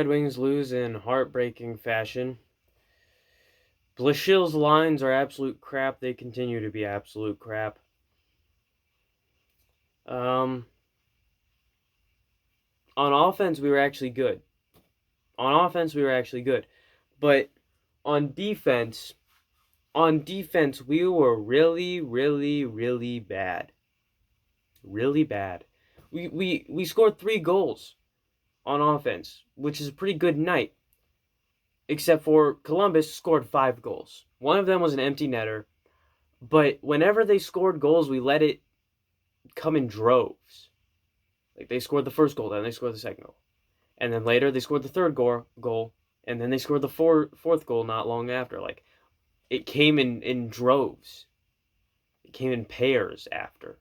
Red Wings lose in heartbreaking fashion. Blashill's lines are absolute crap. They continue to be absolute crap. Um, on offense, we were actually good. But on defense, we were really, really, really bad. Really bad. We scored 3 goals on offense, which is a pretty good night. Except for Columbus scored 5 goals. One of them was an empty netter. But whenever they scored goals, we let it come in droves. Like they scored the first goal, then they scored the second goal, and then later they scored the third goal, and then they scored the fourth goal not long after. Like it came in droves. It came in pairs after.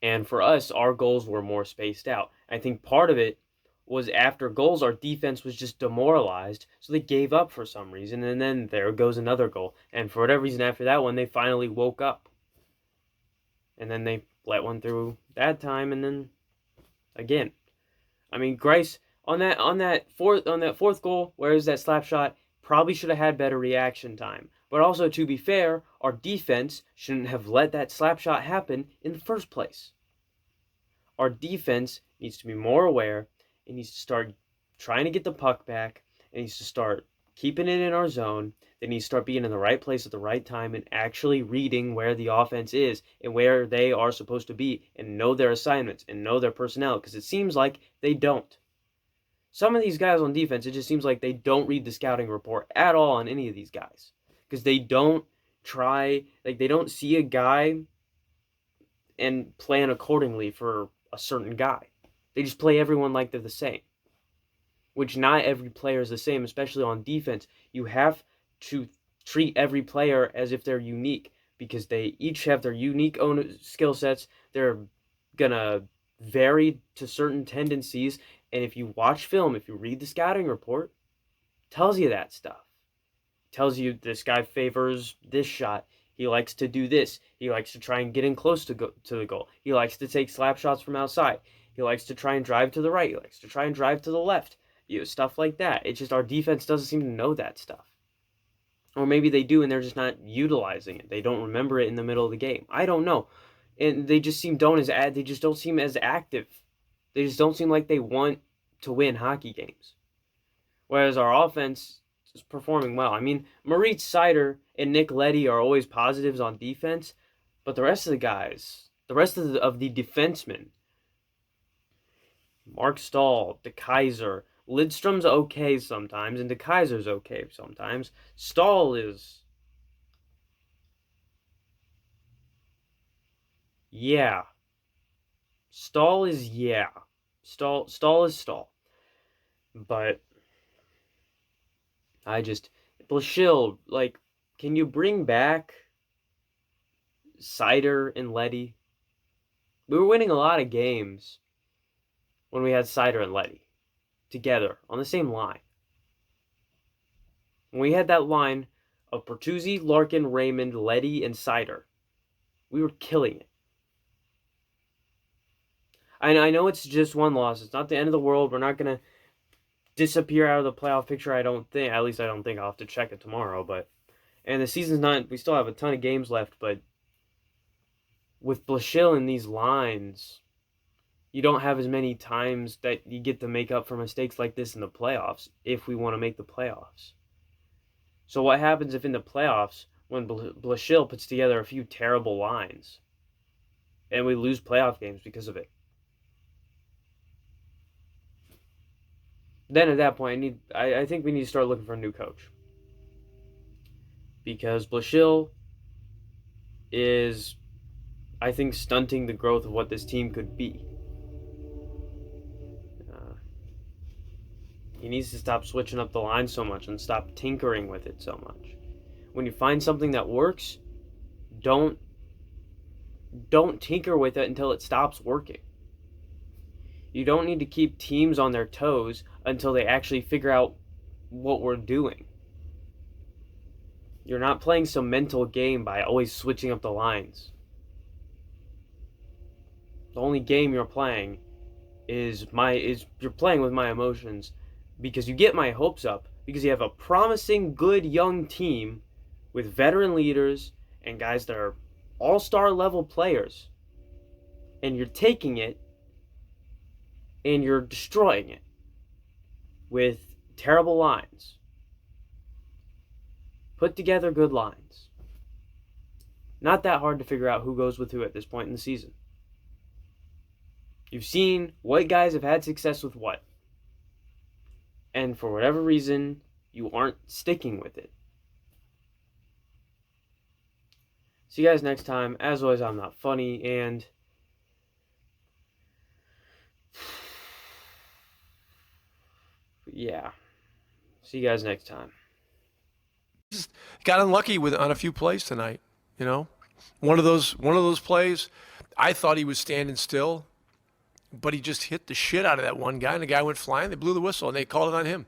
And for us, our goals were more spaced out. I think part of it was after goals, our defense was just demoralized, so they gave up for some reason, and then there goes another goal. And for whatever reason, after that one, they finally woke up. And then they let one through that time, and then again. I mean, Grice on that fourth goal, whereas that slap shot probably should have had better reaction time. But also, to be fair, our defense shouldn't have let that slap shot happen in the first place. Our defense needs to be more aware. It needs to start trying to get the puck back. It needs to start keeping it in our zone. They need to start being in the right place at the right time and actually reading where the offense is and where they are supposed to be and know their assignments and know their personnel, because it seems like they don't. Some of these guys on defense, it just seems like they don't read the scouting report at all on any of these guys, because they don't they don't see a guy and plan accordingly for a certain guy. They just play everyone like they're the same, which not every player is the same, especially on defense. You have to treat every player as if they're unique, because they each have their unique own skill sets. They're gonna vary to certain tendencies, and if you watch film, if you read the scouting report, it tells you that stuff. It tells you this guy favors this shot. He likes to do this. He likes to try and get in close to the goal. He likes to take slap shots from outside. He likes to try and drive to the right. He likes to try and drive to the left. Stuff like that. It's just our defense doesn't seem to know that stuff. Or maybe they do and they're just not utilizing it. They don't remember it in the middle of the game. I don't know. And they just they just don't seem as active. They just don't seem like they want to win hockey games. Whereas our offense is performing well. I mean, Moritz Seider and Nick Leddy are always positives on defense, but the rest of the guys, the rest of the defensemen, Mark Stahl, DeKaiser, Lidstrom's okay sometimes, and DeKaiser's okay sometimes. Stahl is... yeah. Stahl is... yeah. Stahl is Stahl. But I just... Blashill, like, can you bring back Seider and Leddy? We were winning a lot of games when we had Seider and Leddy together on the same line. When we had that line of Bertuzzi, Larkin, Raymond, Leddy, and Seider, we were killing it. I know it's just one loss. It's not the end of the world. We're not going to disappear out of the playoff picture, I don't think. At least I don't think. I'll have to check it tomorrow. And the season's not... we still have a ton of games left, but with Blashill in these lines, you don't have as many times that you get to make up for mistakes like this in the playoffs if we want to make the playoffs. So what happens if in the playoffs, when Blashill puts together a few terrible lines and we lose playoff games because of it? Then at that point, I think we need to start looking for a new coach. Because Blashill is, I think, stunting the growth of what this team could be. He needs to stop switching up the line so much and stop tinkering with it so much. When you find something that works, don't tinker with it until it stops working. You don't need to keep teams on their toes until they actually figure out what we're doing. You're not playing some mental game by always switching up the lines. The only game you're playing is you're playing with my emotions because you get my hopes up because you have a promising good young team with veteran leaders and guys that are all-star level players, and you're taking it and you're destroying it with terrible lines. Put together good lines. Not that hard to figure out who goes with who at this point in the season. You've seen what guys have had success with what. And for whatever reason, you aren't sticking with it. See you guys next time. As always, I'm not funny, and yeah. See you guys next time. Just got unlucky on a few plays tonight. One of those plays, I thought he was standing still, but he just hit the shit out of that one guy, and the guy went flying. They blew the whistle, and they called it on him.